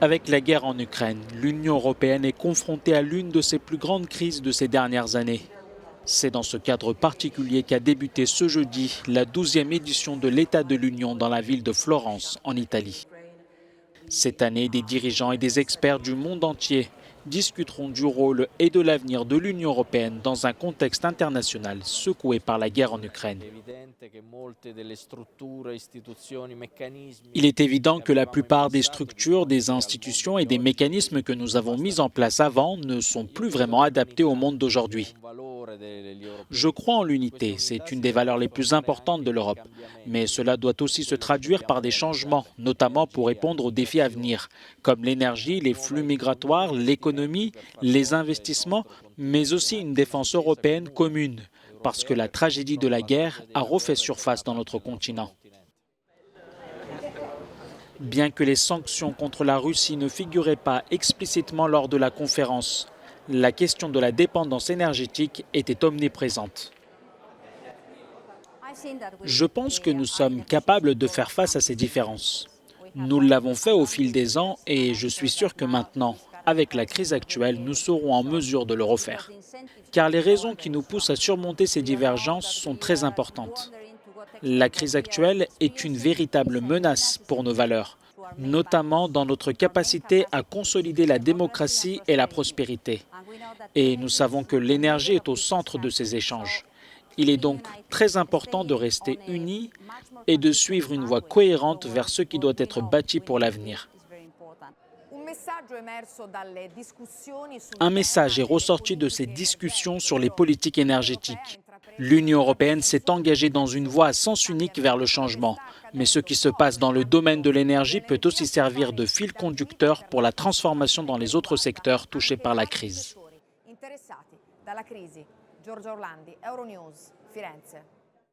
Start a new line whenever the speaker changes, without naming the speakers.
Avec la guerre en Ukraine, l'Union européenne est confrontée à l'une de ses plus grandes crises de ces dernières années. C'est dans ce cadre particulier qu'a débuté ce jeudi la 12e édition de l'État de l'Union dans la ville de Florence, en Italie. Cette année, des dirigeants et des experts du monde entier discuteront du rôle et de l'avenir de l'Union européenne dans un contexte international secoué par la guerre en Ukraine. Il est évident que la plupart des structures, des institutions et des mécanismes que nous avons mis en place avant ne sont plus vraiment adaptés au monde d'aujourd'hui. Je crois en l'unité, c'est une des valeurs les plus importantes de l'Europe. Mais cela doit aussi se traduire par des changements, notamment pour répondre aux défis à venir, comme l'énergie, les flux migratoires, l'économie, les investissements, mais aussi une défense européenne commune, parce que la tragédie de la guerre a refait surface dans notre continent. Bien que les sanctions contre la Russie ne figuraient pas explicitement lors de la conférence, la question de la dépendance énergétique était omniprésente. Je pense que nous sommes capables de faire face à ces différences. Nous l'avons fait au fil des ans et je suis sûr que maintenant, avec la crise actuelle, nous serons en mesure de le refaire. Car les raisons qui nous poussent à surmonter ces divergences sont très importantes. La crise actuelle est une véritable menace pour nos valeurs, notamment dans notre capacité à consolider la démocratie et la prospérité. Et nous savons que l'énergie est au centre de ces échanges. Il est donc très important de rester unis et de suivre une voie cohérente vers ce qui doit être bâti pour l'avenir. Un message est ressorti de ces discussions sur les politiques énergétiques. L'Union européenne s'est engagée dans une voie à sens unique vers le changement. Mais ce qui se passe dans le domaine de l'énergie peut aussi servir de fil conducteur pour la transformation dans les autres secteurs touchés par la crise.
Giorgio Orlandi, Euronews, Firenze.